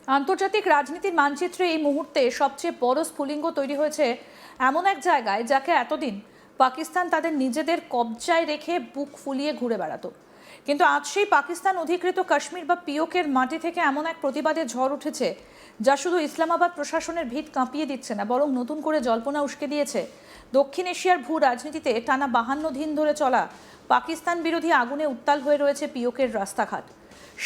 আন্তর্জাতিক রাজনীতির মানচিত্রে এই মুহূর্তে সবচেয়ে বড় স্ফুলিঙ্গ তৈরি হয়েছে এমন এক জায়গায় যাকে এতদিন পাকিস্তান তাদের নিজেদের কবজায় রেখে বুক ফুলিয়ে ঘুরে বেড়াতো। কিন্তু আজ সেই পাকিস্তান অধিকৃত কাশ্মীর বা পিওকের মাটি থেকে এমন এক প্রতিবাদের ঝড় উঠেছে যা শুধু ইসলামাবাদ প্রশাসনের ভিত কাঁপিয়ে দিচ্ছে না, বরং নতুন করে জল্পনা উস্কে দিয়েছে দক্ষিণ এশিয়ার ভূ রাজনীতিতে টানা 52 দিন ধরে চলা পাকিস্তান বিরোধী আগুনে উত্তাল হয়ে রয়েছে পিওকের রাস্তাঘাট।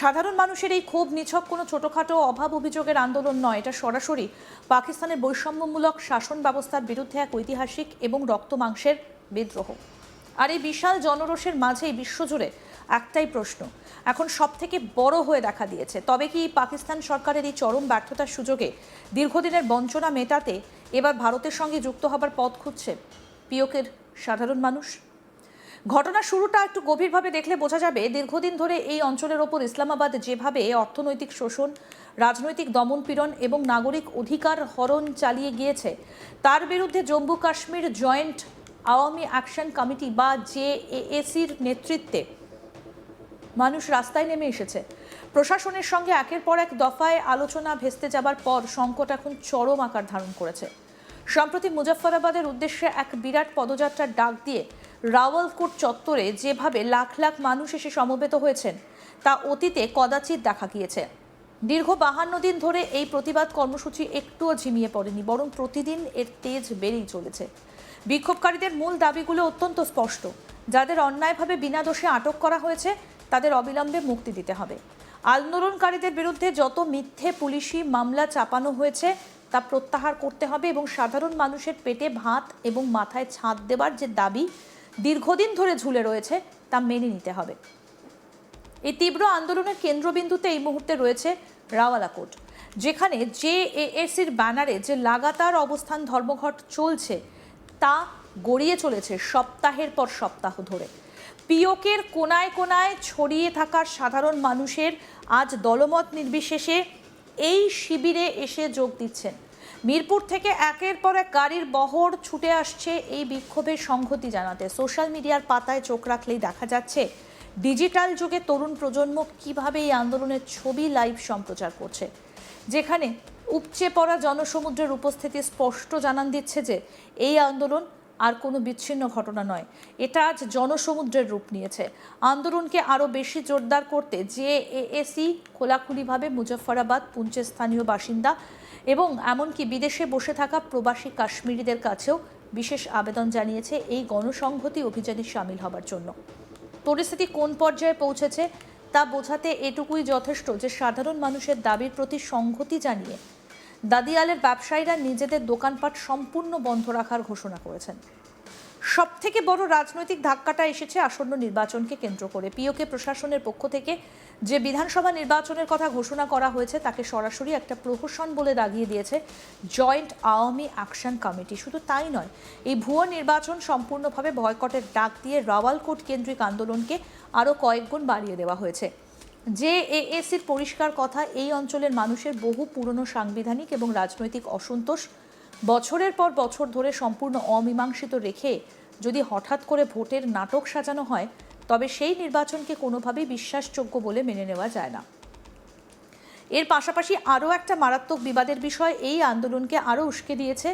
সাধারণ মানুষের এই ক্ষোভ নিছক কোনো ছোটোখাটো অভাব অভিযোগের আন্দোলন নয়, এটা সরাসরি পাকিস্তানের বৈষম্যমূলক শাসন ব্যবস্থার বিরুদ্ধে এক ঐতিহাসিক এবং রক্ত মাংসের বিদ্রোহ। আর এই বিশাল জনরোষের মাঝেই বিশ্বজুড়ে একটাই প্রশ্ন এখন সব থেকে বড় হয়ে দেখা দিয়েছে, তবে কি পাকিস্তান সরকারের এই চরম ব্যর্থতার সুযোগে দীর্ঘদিনের বঞ্চনা মেটাতে এবার ভারতের সঙ্গে যুক্ত হবার পথ খুঁজছে পিওকের সাধারণ মানুষ? ঘটনার শুরুটা একটু গভীরভাবে দেখলে বোঝা যাবে দীর্ঘদিন ধরে এই অঞ্চলের ওপর ইসলামাবাদ যেভাবে অর্থনৈতিক শোষণ, রাজনৈতিক দমনপীড়ন এবং নাগরিক অধিকার হরণ চালিয়ে গিয়েছে, তার বিরুদ্ধে Jammu Kashmir joint Awami action committee বা জেএএসির নেতৃত্বে মানুষ রাস্তায় নেমে এসেছে। প্রশাসনের সঙ্গে একের পর এক দফায় আলোচনা ভেস্তে যাবার পর সংকট এখন চরম আকার ধারণ করেছে। সম্প্রতি মুজফফরাবাদের উদ্দেশ্যে এক বিরাট পদযাত্রার ডাক দিয়ে রাওয়ালকোট চত্বরে যেভাবে লাখ লাখ মানুষ এসে সমবেত হয়েছেন তা অতীতে কদাচিৎ দেখা গিয়েছে। দীর্ঘ 52 দিন ধরে এই প্রতিবাদ কর্মসূচি একটুও ঝিমিয়ে পড়েনি, বরং প্রতিদিন এর তেজ বেড়েই চলেছে। বিক্ষোভকারীদের মূল দাবিগুলো অত্যন্ত স্পষ্ট। যাদের অন্যায়ভাবে বিনা দোষে আটক করা হয়েছে তাদের অবিলম্বে মুক্তি দিতে হবে। আন্দোলনকারীদের বিরুদ্ধে যত মিথ্যে পুলিশি মামলা চাপানো হয়েছে তা প্রত্যাহার করতে হবে এবং সাধারণ মানুষের পেটে ভাত এবং মাথায় ছাদ দেবার যে দাবি দীর্ঘদিন ধরে ঝুলে রয়েছে তা মেনে নিতে হবে। এই তীব্র আন্দোলনের কেন্দ্রবিন্দুতে এই মুহূর্তে রয়েছে রাওয়ালাকোট, যেখানে জেএএসির ব্যানারে যে লাগাতার অবস্থান ধর্মঘট চলছে তা গড়িয়ে চলেছে সপ্তাহের পর সপ্তাহ ধরে। পিওকের কোনায় কোনায় ছড়িয়ে থাকা সাধারণ মানুষের আজ দলমত নির্বিশেষে এই শিবিরে এসে যোগ দিচ্ছেন। মিরপুর থেকে একের পর এক গাড়ির বহর ছুটে আসছে এই বিক্ষোভের সংহতি জানাতে। সোশ্যাল মিডিয়ার পাতায় চোখ রাখলেই দেখা যাচ্ছে ডিজিটাল যুগে তরুণ প্রজন্ম কিভাবে এই আন্দোলনের ছবি লাইভ সম্প্রচার করছে, যেখানে উপচে পড়া জনসমুদ্রের উপস্থিতি স্পষ্ট জানান দিচ্ছে যে এই আন্দোলন আর কোনো বিচ্ছিন্ন ঘটনা নয়, এটা আজ জনসমুদ্রের রূপ নিয়েছে। আন্দোলনকে আরও বেশি জোরদার করতে জেএএসি খোলাখুলিভাবে মুজফফরাবাদ, পুঞ্চের স্থানীয় বাসিন্দা এবং এমনকি বিদেশে বসে থাকা প্রবাসী কাশ্মীরিদের কাছেও বিশেষ আবেদন জানিয়েছে এই গণসংহতি অভিযানে সামিল হবার জন্য। পরিস্থিতি কোন পর্যায়ে পৌঁছেছে তা বোঝাতে এটুকুই যথেষ্ট যে সাধারণ মানুষের দাবির প্রতি সংহতি জানিয়ে দাদিয়ালের ব্যবসায়ীরা নিজেদের দোকানপাট সম্পূর্ণ বন্ধ রাখার ঘোষণা করেছেন। সবথেকে বড় রাজনৈতিক ধাক্কাটা এসেছে আসন্ন নির্বাচনকে কেন্দ্র করে। পিওকে প্রশাসনের পক্ষ থেকে যে বিধানসভা নির্বাচনের কথা ঘোষণা করা হয়েছে তাকে সরাসরি একটা প্রহসন বলে দাগিয়ে দিয়েছে জয়েন্ট আওয়ামী অ্যাকশন কমিটি। শুধু তাই নয়, এই ভুয়ো নির্বাচন সম্পূর্ণভাবে বয়কটের ডাক দিয়ে রাওয়ালকোট কেন্দ্রিক আন্দোলনকে আরও কয়েক গুণ বাড়িয়ে দেওয়া হয়েছে। জেএএসির পরিষ্কার কথা, এই অঞ্চলের মানুষের বহু পুরনো সাংবিধানিক এবং রাজনৈতিক অসন্তোষ বছরের পর বছর ধরে সম্পূর্ণ অমীমাংসিত রেখে যদি হঠাৎ করে ভোটের নাটক সাজানো হয় তবে সেই নির্বাচনকে কোনোভাবেই বিশ্বাসযোগ্য বলে মেনে নেওয়া যায় না। এর পাশাপাশি আরও একটা মারাত্মক বিবাদের বিষয় এই আন্দোলনকে আরও উস্কে দিয়েছে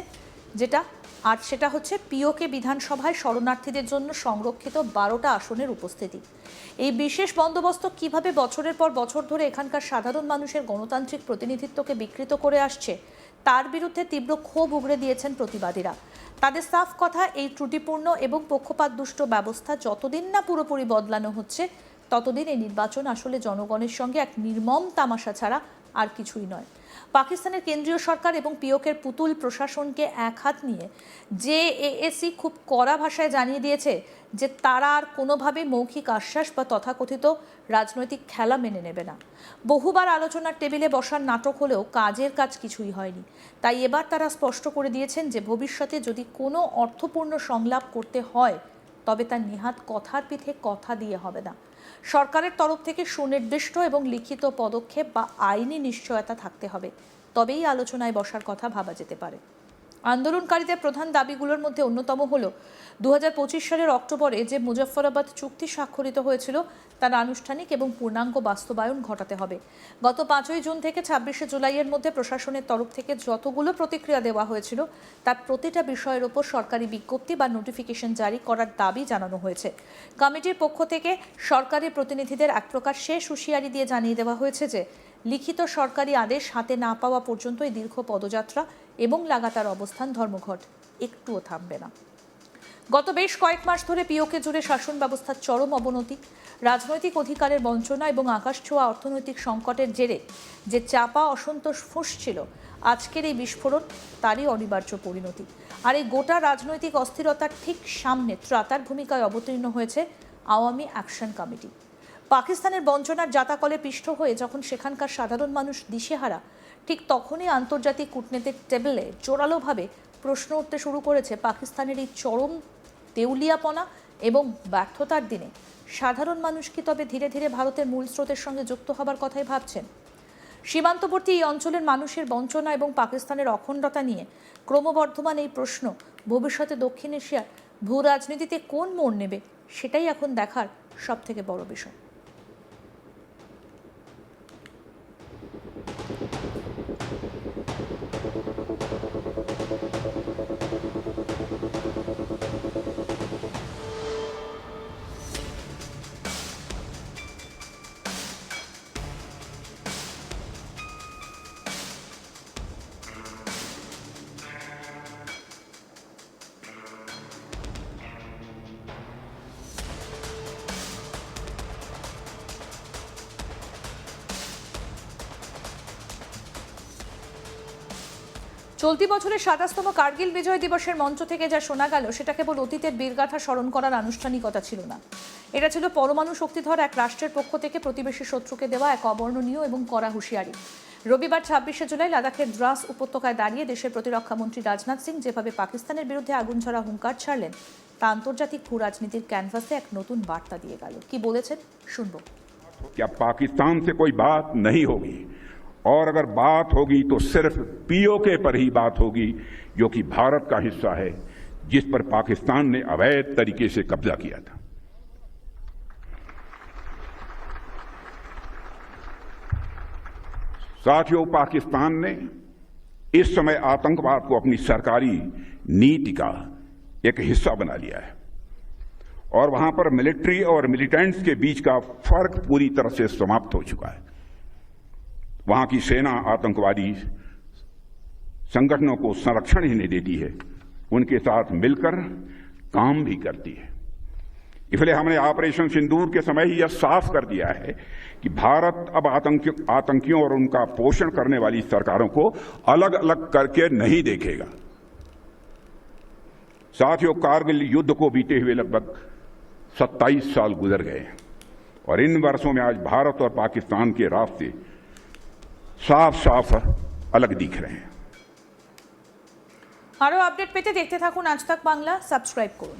সেটা হচ্ছে পিওকে বিধানসভায় শরণার্থীদের জন্য সংরক্ষিত 12টা আসনের উপস্থিতি। এই বিশেষ বন্দোবস্ত কিভাবে বছরের পর বছর ধরে এখানকার সাধারণ মানুষের গণতান্ত্রিক প্রতিনিধিত্বকে বিকৃত করে আসছে তার বিরুদ্ধে তীব্র ক্ষোভ উগড়ে দিয়েছেন প্রতিবাদীরা। তাদের সাফ কথা, এই ত্রুটিপূর্ণ এবং পক্ষপাতদুষ্ট ব্যবস্থা যতদিন না পুরোপুরি বদলানো হচ্ছে ততদিন এই নির্বাচন আসলে জনগণের সঙ্গে এক নির্মম তামাশা ছাড়া আর কিছুই নয়। পাকিস্তানের কেন্দ্রীয় সরকার এবং পিওকের পুতুল প্রশাসনকে এক হাত নিয়ে জেএএসি খুব কড়া ভাষায় জানিয়ে দিয়েছে যে তারা আর কোনোভাবে মৌখিক আশ্বাস বা তথাকথিত রাজনৈতিক খেলা মেনে নেবে না। বহুবার আলোচনার টেবিলে বসার নাটক হলেও কাজের কাজ কিছুই হয়নি। তাই এবার তারা স্পষ্ট করে দিয়েছেন যে ভবিষ্যতে যদি কোনো অর্থপূর্ণ সংলাপ করতে হয় তবে তা নেহাত কথার পিঠে কথা দিয়ে হবে না। সরকারের তরফ থেকে সুনির্দিষ্ট এবং লিখিত পদক্ষেপ বা আইনি নিশ্চয়তা থাকতে হবে, তবেই আলোচনায় বসার কথা ভাবা যেতে পারে। আন্দোলনকারীদের প্রধান দাবিগুলোর মধ্যে অন্যতম হল 2025 সালের অক্টোবরে যে মুজফ্ফরাবাদ চুক্তি স্বাক্ষরিত হয়েছিল তার আনুষ্ঠানিক এবং পূর্ণাঙ্গ বাস্তবায়ন ঘটাতে হবে। গত 5ই জুন থেকে 26শে জুলাইয়ের মধ্যে প্রশাসনের তরফ থেকে যতগুলো প্রতিক্রিয়া দেওয়া হয়েছিল তার প্রতিটা বিষয়ের ওপর সরকারি বিজ্ঞপ্তি বা নোটিফিকেশন জারি করার দাবি জানানো হয়েছে। কমিটির পক্ষ থেকে সরকারি প্রতিনিধিদের এক প্রকার শেষ হুঁশিয়ারি দিয়ে জানিয়ে দেওয়া হয়েছে যে লিখিত সরকারি আদেশ হাতে না পাওয়া পর্যন্ত এই দীর্ঘ পদযাত্রা এবং লাগাতার অবস্থান ধর্মঘট একটুও থামবে না। গত বেশ কয়েক মাস ধরে পিওকে জুড়ে শাসন ব্যবস্থার চরম অবনতি, রাজনৈতিক অধিকারের বঞ্চনা এবং আকাশছোঁয়া অর্থনৈতিক সংকটের জেরে যে চাপা অসন্তোষ ফুঁসছিল, আজকের এই বিস্ফোরণ তারই অনিবার্য পরিণতি। আর এই গোটা রাজনৈতিক অস্থিরতার ঠিক সামনে ত্রাতার ভূমিকায় অবতীর্ণ হয়েছে আওয়ামী অ্যাকশন কমিটি। পাকিস্তানের বঞ্চনার জাতাকলে পিষ্ট হয়ে যখন সেখানকার সাধারণ মানুষ দিশেহারা, ঠিক তখনই আন্তর্জাতিক কূটনীতিক টেবিলে জোরালোভাবে প্রশ্ন উঠতে শুরু করেছে পাকিস্তানের এই চরম দেউলিয়াপনা এবং ব্যর্থতার দিনে সাধারণ মানুষ কি তবে ধীরে ধীরে ভারতের মূল স্রোতের সঙ্গে যুক্ত হবার কথাই ভাবছেন? সীমান্তবর্তী এই অঞ্চলের মানুষের বঞ্চনা এবং পাকিস্তানের অখণ্ডতা নিয়ে ক্রমবর্ধমান এই প্রশ্ন ভবিষ্যতে দক্ষিণ এশিয়ার ভূ রাজনীতিতে কোন মোড় নেবে, সেটাই এখন দেখার সবথেকে বড় বিষয়। চলতি বছরের 27তম কার্গিল বিজয় দিবসের মঞ্চ থেকে যা শোনা গেল সেটা কেবল অতীতের বীরগাথা স্মরণ করার আনুষ্ঠানিকতা ছিল না, এটা ছিল পরমাণু শক্তিধর এক রাষ্ট্রের পক্ষ থেকে প্রতিবেশী শত্রুকে দেওয়া এক অবর্ণনীয় এবং কড়া হুঁশিয়ারি। রবিবার 26শে জুলাই লাদাখের দ্রাস উপত্যকায় দাঁড়িয়ে দেশের প্রতিরক্ষা মন্ত্রী রাজনাথ সিং যেভাবে পাকিস্তানের বিরুদ্ধে আগুন ঝরা হুঙ্কার ছাড়লেন তা আন্তর্জাতিক ভূ রাজনীতির ক্যানভাসে এক নতুন বার্তা দিয়ে গেল। কি বলেছেন শুনবো। क्या पाकिस्तान से कोई बात नहीं होगी, और अगर बात होगी तो सिर्फ पीओके पर ही बात होगी, जो कि भारत का हिस्सा है, जिस पर पाकिस्तान ने अवैध तरीके से कब्जा किया था। साथियों, पाकिस्तान ने इस समय आतंकवाद को अपनी सरकारी नीति का एक हिस्सा बना लिया है और वहां पर मिलिट्री और मिलिटेंट्स के बीच का फर्क पूरी तरह से समाप्त हो चुका है। वहां की सेना आतंकवादी संगठनों को संरक्षण ही नहीं देती है, उनके साथ मिलकर काम भी करती है। इसलिए हमने ऑपरेशन सिंदूर के समय ही यह साफ कर दिया है कि भारत अब आतंकियों और उनका पोषण करने वाली सरकारों को अलग अलग करके नहीं देखेगा। साथियों, कारगिल युद्ध को बीते हुए लगभग 27 साल गुजर गए और इन वर्षों में आज भारत और पाकिस्तान के रास्ते साफ साफ अलग दिख रहे हैं। আরো আপডেট পেতে দেখতে থাকুন আজ তাক বাংলা, সাবস্ক্রাইব করুন।